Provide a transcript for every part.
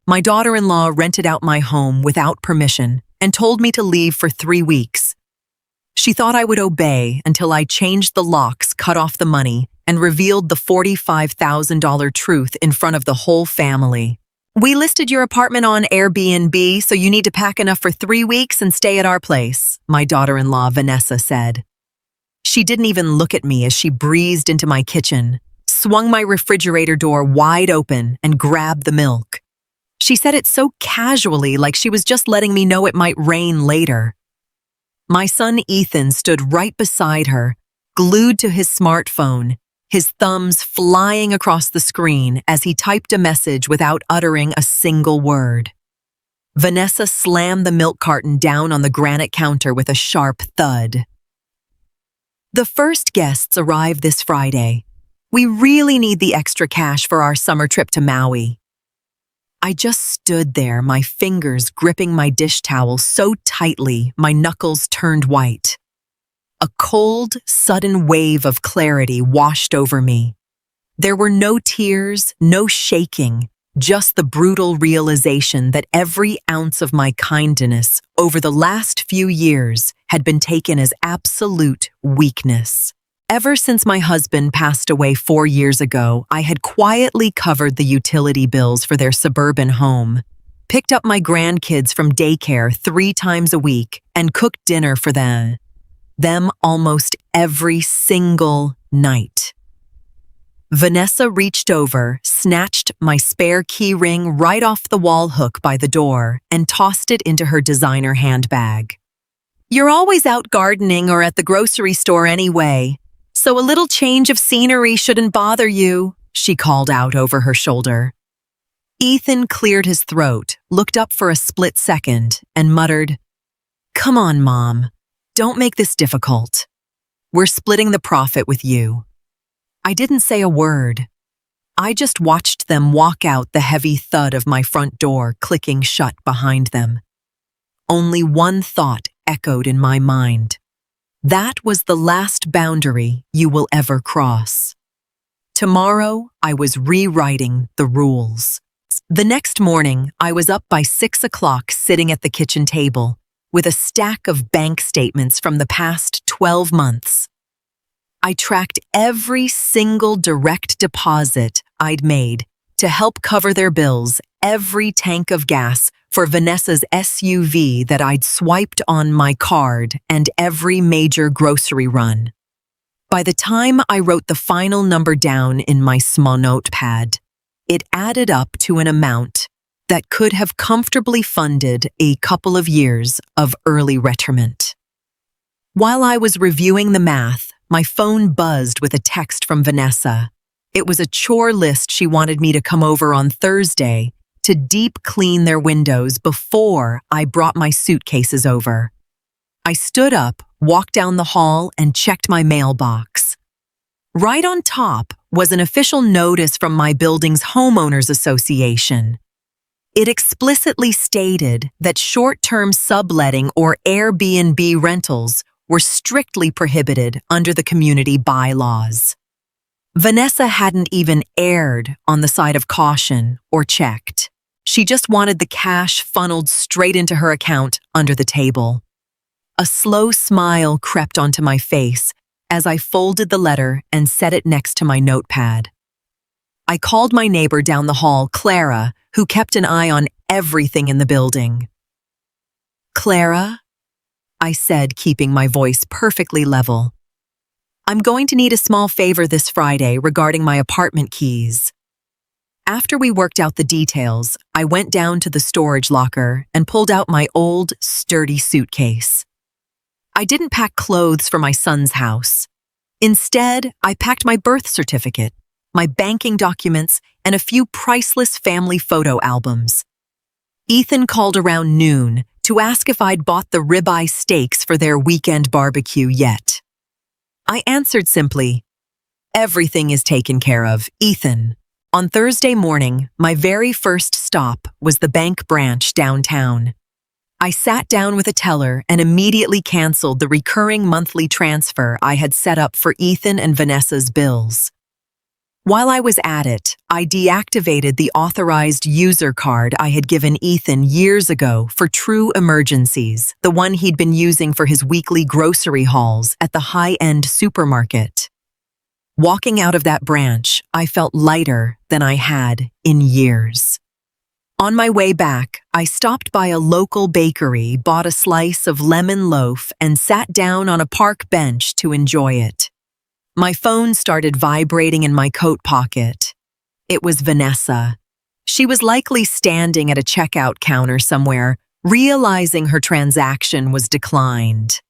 My daughter-in-law rented out my home without permission and told me to leave for 3 weeks. She thought I would obey until I changed the locks, cut off the money, and revealed the $45,000 truth in front of the whole family. We listed your apartment on Airbnb, so you need to pack enough for 3 weeks and stay at our place, my daughter-in-law Vanessa said. She didn't even look at me as she breezed into my kitchen, swung my refrigerator door wide open, and grabbed the milk. She said it so casually, like she was just letting me know it might rain later. My son Ethan stood right beside her, glued to his smartphone, his thumbs flying across the screen as he typed a message without uttering a single word. Vanessa slammed the milk carton down on the granite counter with a sharp thud. The first guests arrive this Friday. We really need the extra cash for our summer trip to Maui. I just stood there, my fingers gripping my dish towel so tightly my knuckles turned white. A cold, sudden wave of clarity washed over me. There were no tears, no shaking, just the brutal realization that every ounce of my kindness over the last few years had been taken as absolute weakness. Ever since my husband passed away 4 years ago, I had quietly covered the utility bills for their suburban home, picked up my grandkids from daycare 3 times a week, and cooked dinner for them almost every single night. Vanessa reached over, snatched my spare key ring right off the wall hook by the door, and tossed it into her designer handbag. "You're always out gardening or at the grocery store anyway, so a little change of scenery shouldn't bother you," she called out over her shoulder. Ethan cleared his throat, looked up for a split second, and muttered, "Come on, Mom. Don't make this difficult. We're splitting the profit with you." I didn't say a word. I just watched them walk out, the heavy thud of my front door clicking shut behind them. Only one thought echoed in my mind. That was the last boundary you will ever cross. Tomorrow, I was rewriting the rules. The next morning, I was up by 6 o'clock sitting at the kitchen table with a stack of bank statements from the past 12 months. I tracked every single direct deposit I'd made to help cover their bills, every tank of gas for Vanessa's SUV that I'd swiped on my card, and every major grocery run. By the time I wrote the final number down in my small notepad, it added up to an amount that could have comfortably funded a couple of years of early retirement. While I was reviewing the math, my phone buzzed with a text from Vanessa. It was a chore list she wanted me to come over on Thursday to deep clean their windows before I brought my suitcases over. I stood up, walked down the hall, and checked my mailbox. Right on top was an official notice from my building's homeowners association. It explicitly stated that short-term subletting or Airbnb rentals were strictly prohibited under the community bylaws. Vanessa hadn't even erred on the side of caution or checked. She just wanted the cash funneled straight into her account under the table. A slow smile crept onto my face as I folded the letter and set it next to my notepad. I called my neighbor down the hall, Clara, who kept an eye on everything in the building. "Clara," I said, keeping my voice perfectly level, "I'm going to need a small favor this Friday regarding my apartment keys." After we worked out the details, I went down to the storage locker and pulled out my old, sturdy suitcase. I didn't pack clothes for my son's house. Instead, I packed my birth certificate, my banking documents, and a few priceless family photo albums. Ethan called around noon to ask if I'd bought the ribeye steaks for their weekend barbecue yet. I answered simply, "Everything is taken care of, Ethan." On Thursday morning, my very first stop was the bank branch downtown. I sat down with a teller and immediately canceled the recurring monthly transfer I had set up for Ethan and Vanessa's bills. While I was at it, I deactivated the authorized user card I had given Ethan years ago for true emergencies, the one he'd been using for his weekly grocery hauls at the high-end supermarket. Walking out of that branch, I felt lighter than I had in years. On my way back, I stopped by a local bakery, bought a slice of lemon loaf, and sat down on a park bench to enjoy it. My phone started vibrating in my coat pocket. It was Vanessa. She was likely standing at a checkout counter somewhere, realizing her transaction was declined.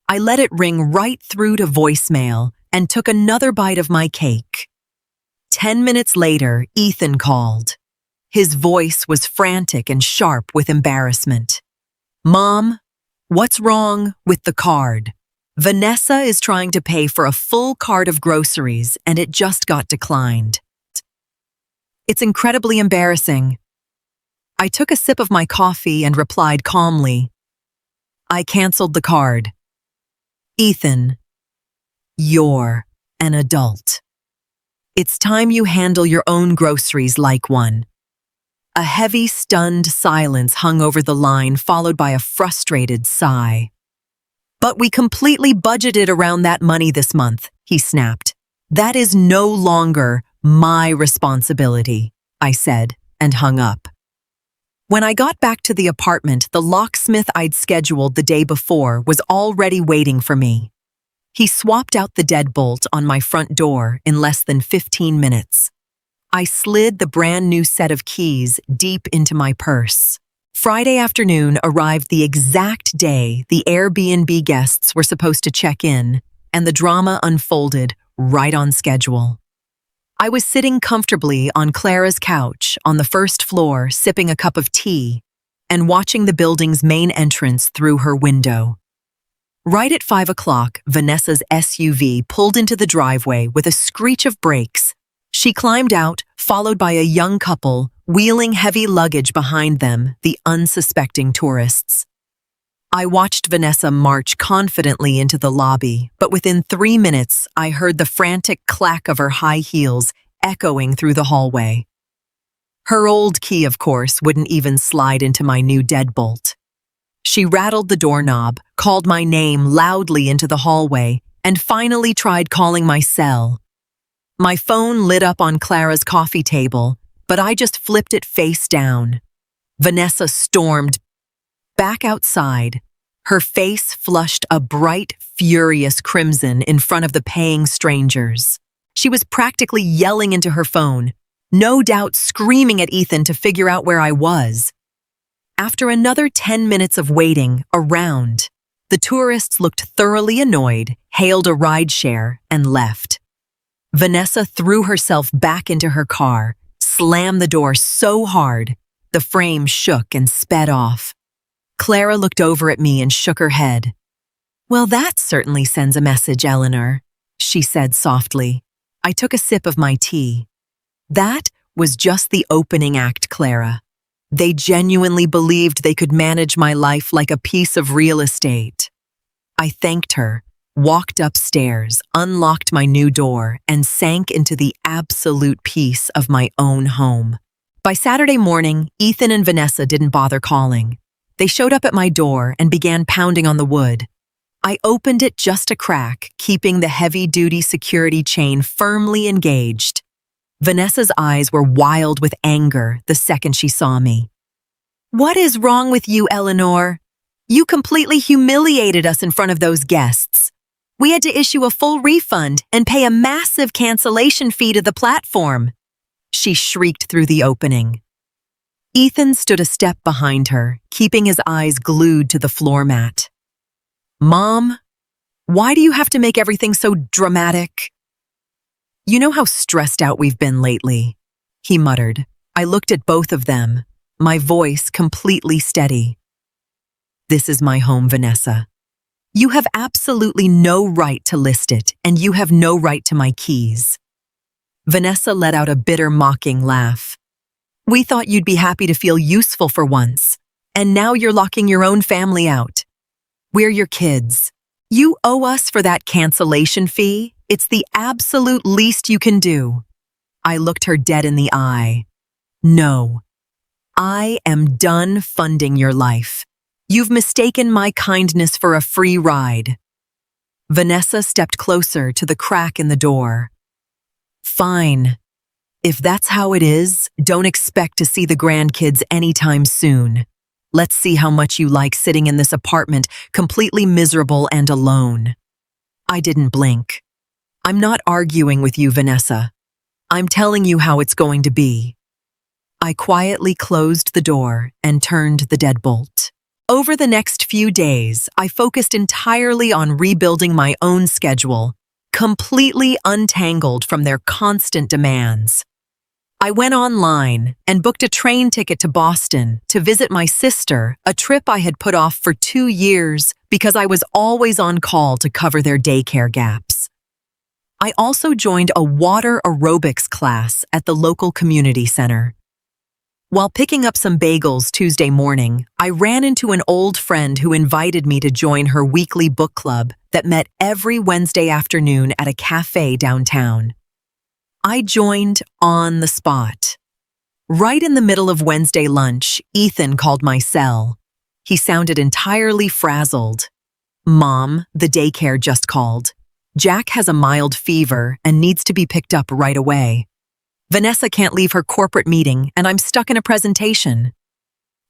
I let it ring right through to voicemail and took another bite of my cake. 10 minutes later, Ethan called. His voice was frantic and sharp with embarrassment. "Mom, what's wrong with the card? Vanessa is trying to pay for a full cart of groceries and it just got declined." It's incredibly embarrassing. I took a sip of my coffee and replied calmly, "I canceled the card." "Ethan, you're an adult. It's time you handle your own groceries like one." A heavy, stunned silence hung over the line, followed by a frustrated sigh. "But we completely budgeted around that money this month," he snapped. "That is no longer my responsibility," I said, and hung up. When I got back to the apartment, the locksmith I'd scheduled the day before was already waiting for me. He swapped out the deadbolt on my front door in less than 15 minutes. I slid the brand new set of keys deep into my purse. Friday afternoon arrived the exact day the Airbnb guests were supposed to check in, and the drama unfolded right on schedule. I was sitting comfortably on Clara's couch on the first floor, sipping a cup of tea and watching the building's main entrance through her window. Right at 5 o'clock, Vanessa's SUV pulled into the driveway with a screech of brakes. She climbed out, followed by a young couple, wheeling heavy luggage behind them, the unsuspecting tourists. I watched Vanessa march confidently into the lobby, but within 3 minutes, I heard the frantic clack of her high heels echoing through the hallway. Her old key, of course, wouldn't even slide into my new deadbolt. She rattled the doorknob, called my name loudly into the hallway, and finally tried calling my cell. My phone lit up on Clara's coffee table, but I just flipped it face down. Vanessa stormed back outside. Her face flushed a bright, furious crimson in front of the paying strangers. She was practically yelling into her phone, no doubt screaming at Ethan to figure out where I was. After another 10 minutes of waiting around, the tourists looked thoroughly annoyed, hailed a rideshare, and left. Vanessa threw herself back into her car, slammed the door so hard, the frame shook and sped off. Clara looked over at me and shook her head. "Well, that certainly sends a message, Eleanor," she said softly. I took a sip of my tea. "That was just the opening act, Clara. They genuinely believed they could manage my life like a piece of real estate." I thanked her, walked upstairs, unlocked my new door, and sank into the absolute peace of my own home. By Saturday morning, Ethan and Vanessa didn't bother calling. They showed up at my door and began pounding on the wood. I opened it just a crack, keeping the heavy-duty security chain firmly engaged. Vanessa's eyes were wild with anger the second she saw me. "What is wrong with you, Eleanor? You completely humiliated us in front of those guests. We had to issue a full refund and pay a massive cancellation fee to the platform," she shrieked through the opening. Ethan stood a step behind her, keeping his eyes glued to the floor mat. "Mom, why do you have to make everything so dramatic?" "You know how stressed out we've been lately," he muttered. I looked at both of them, my voice completely steady. "This is my home, Vanessa. You have absolutely no right to list it, and you have no right to my keys." Vanessa let out a bitter, mocking laugh. "We thought you'd be happy to feel useful for once, and now you're locking your own family out. We're your kids. You owe us for that cancellation fee. It's the absolute least you can do." I looked her dead in the eye. No, I am done funding your life. You've mistaken my kindness for a free ride. Vanessa stepped closer to the crack in the door. Fine. If that's how it is, don't expect to see the grandkids anytime soon. Let's see how much you like sitting in this apartment, completely miserable and alone. I didn't blink. I'm not arguing with you, Vanessa. I'm telling you how it's going to be. I quietly closed the door and turned the deadbolt. Over the next few days, I focused entirely on rebuilding my own schedule, completely untangled from their constant demands. I went online and booked a train ticket to Boston to visit my sister, a trip I had put off for 2 years because I was always on call to cover their daycare gaps. I also joined a water aerobics class at the local community center. While picking up some bagels Tuesday morning, I ran into an old friend who invited me to join her weekly book club that met every Wednesday afternoon at a cafe downtown. I joined on the spot. Right in the middle of Wednesday lunch, Ethan called my cell. He sounded entirely frazzled. Mom, the daycare just called. Jack has a mild fever and needs to be picked up right away. Vanessa can't leave her corporate meeting and I'm stuck in a presentation.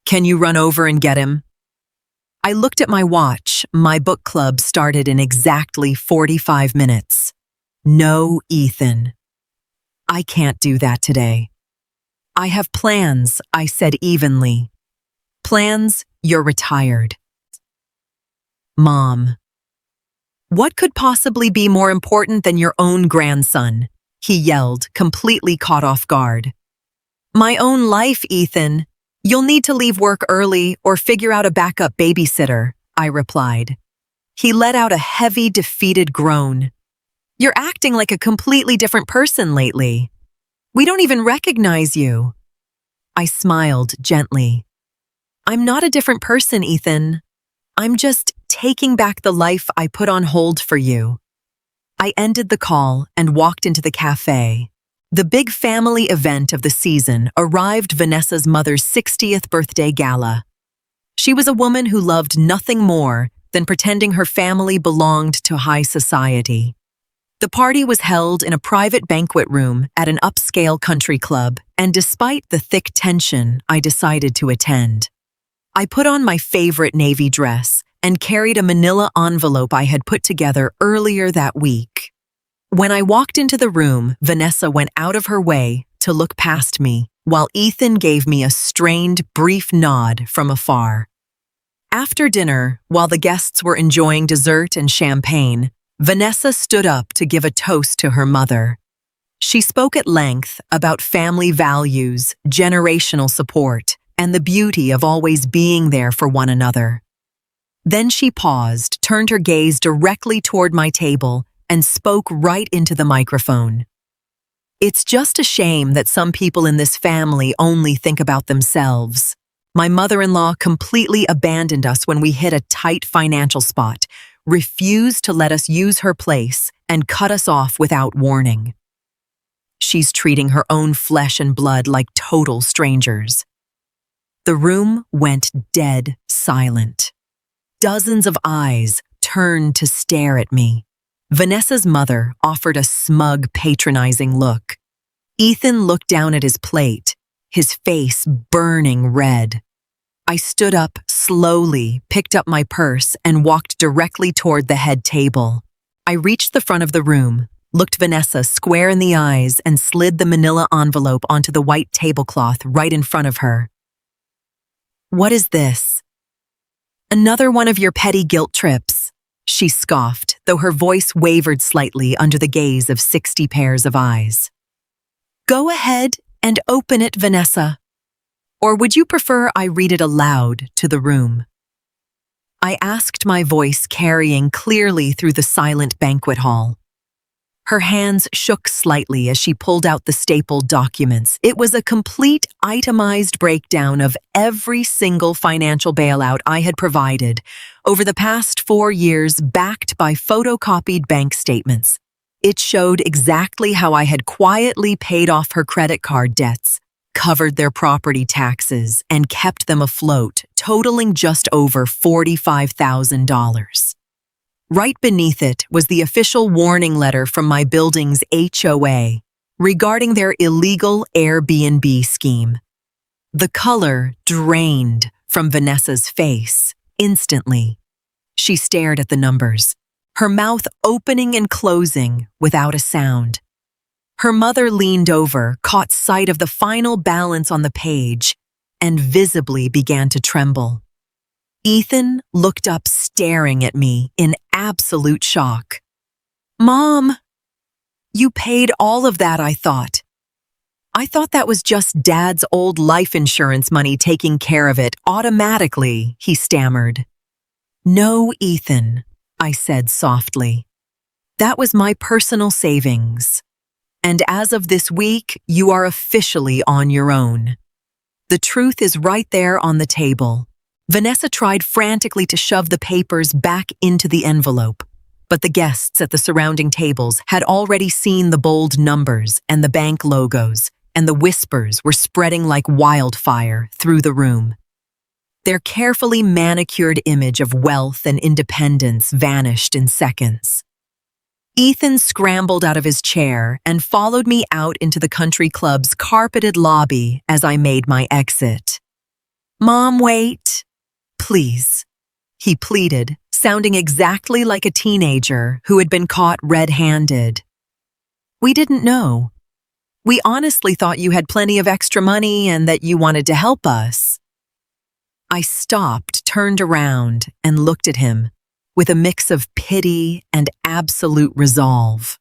Can you run over and get him? I looked at my watch. My book club started in exactly 45 minutes. No, Ethan. I can't do that today. I have plans, I said evenly. Plans? You're retired. Mom. What could possibly be more important than your own grandson? He yelled, completely caught off guard. My own life, Ethan. You'll need to leave work early or figure out a backup babysitter, I replied. He let out a heavy, defeated groan. You're acting like a completely different person lately. We don't even recognize you. I smiled gently. I'm not a different person, Ethan. I'm just taking back the life I put on hold for you. I ended the call and walked into the cafe. The big family event of the season arrived Vanessa's mother's 60th birthday gala. She was a woman who loved nothing more than pretending her family belonged to high society. The party was held in a private banquet room at an upscale country club, and despite the thick tension, I decided to attend. I put on my favorite navy dress and carried a manila envelope I had put together earlier that week. When I walked into the room, Vanessa went out of her way to look past me, while Ethan gave me a strained, brief nod from afar. After dinner, while the guests were enjoying dessert and champagne, Vanessa stood up to give a toast to her mother. She spoke at length about family values, generational support, and the beauty of always being there for one another. Then she paused, turned her gaze directly toward my table, and spoke right into the microphone. It's just a shame that some people in this family only think about themselves. My mother-in-law completely abandoned us when we hit a tight financial spot, refused to let us use her place, and cut us off without warning. She's treating her own flesh and blood like total strangers. The room went dead silent. Dozens of eyes turned to stare at me. Vanessa's mother offered a smug, patronizing look. Ethan looked down at his plate, his face burning red. I stood up slowly, picked up my purse, and walked directly toward the head table. I reached the front of the room, looked Vanessa square in the eyes, and slid the manila envelope onto the white tablecloth right in front of her. What is this? Another one of your petty guilt trips, she scoffed, though her voice wavered slightly under the gaze of 60 pairs of eyes. Go ahead and open it, Vanessa. Or would you prefer I read it aloud to the room? I asked, my voice carrying clearly through the silent banquet hall. Her hands shook slightly as she pulled out the stapled documents. It was a complete, itemized breakdown of every single financial bailout I had provided over the past 4 years, backed by photocopied bank statements. It showed exactly how I had quietly paid off her credit card debts, covered their property taxes, and kept them afloat, totaling just over $45,000. Right beneath it was the official warning letter from my building's HOA regarding their illegal Airbnb scheme. The color drained from Vanessa's face instantly. She stared at the numbers, her mouth opening and closing without a sound. Her mother leaned over, caught sight of the final balance on the page, and visibly began to tremble. Ethan looked up, staring at me in absolute shock. "Mom, you paid all of that, I thought. I thought that was just Dad's old life insurance money taking care of it automatically," he stammered. "No, Ethan," I said softly. "That was my personal savings. And as of this week, you are officially on your own. The truth is right there on the table." Vanessa tried frantically to shove the papers back into the envelope, but the guests at the surrounding tables had already seen the bold numbers and the bank logos, and the whispers were spreading like wildfire through the room. Their carefully manicured image of wealth and independence vanished in seconds. Ethan scrambled out of his chair and followed me out into the country club's carpeted lobby as I made my exit. "Mom, wait. Please," he pleaded, sounding exactly like a teenager who had been caught red-handed. "We didn't know. We honestly thought you had plenty of extra money and that you wanted to help us." I stopped, turned around, and looked at him with a mix of pity and absolute resolve.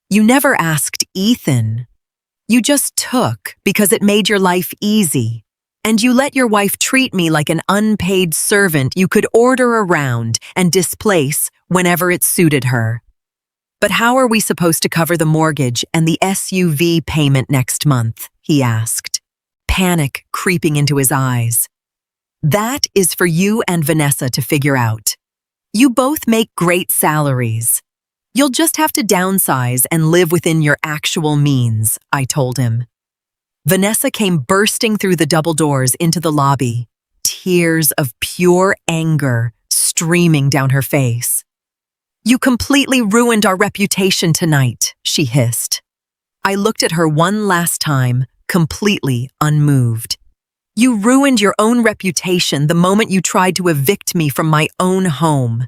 "You never asked Ethan. You just took because it made your life easy. And you let your wife treat me like an unpaid servant you could order around and displace whenever it suited her. But how are we supposed to cover the mortgage and the SUV payment next month?" he asked, panic creeping into his eyes. "That is for you and Vanessa to figure out. You both make great salaries. You'll just have to downsize and live within your actual means," I told him. Vanessa came bursting through the double doors into the lobby, tears of pure anger streaming down her face. "You completely ruined our reputation tonight," she hissed. I looked at her one last time, completely unmoved. "You ruined your own reputation the moment you tried to evict me from my own home.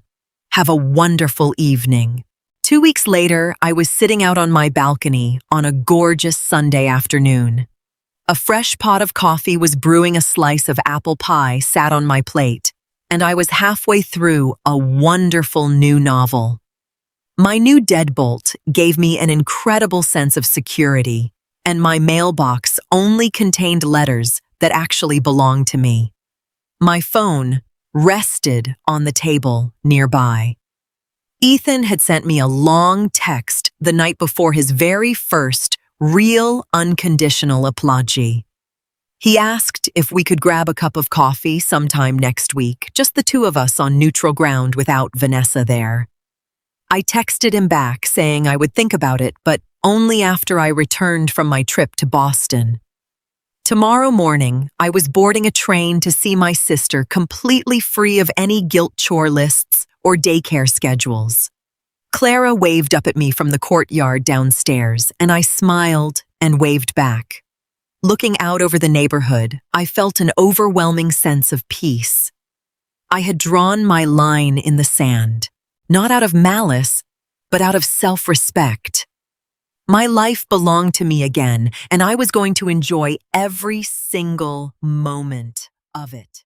Have a wonderful evening." 2 weeks later, I was sitting out on my balcony on a gorgeous Sunday afternoon. A fresh pot of coffee was brewing, a slice of apple pie sat on my plate, and I was halfway through a wonderful new novel. My new deadbolt gave me an incredible sense of security, and my mailbox only contained letters that actually belonged to me. My phone rested on the table nearby. Ethan had sent me a long text the night before his very first real unconditional apology. He asked if we could grab a cup of coffee sometime next week, just the two of us on neutral ground without Vanessa there. I texted him back saying I would think about it, but only after I returned from my trip to Boston. Tomorrow morning, I was boarding a train to see my sister, completely free of any guilt chore lists or daycare schedules. Clara waved up at me from the courtyard downstairs, and I smiled and waved back. Looking out over the neighborhood, I felt an overwhelming sense of peace. I had drawn my line in the sand, not out of malice, but out of self-respect. My life belonged to me again, and I was going to enjoy every single moment of it.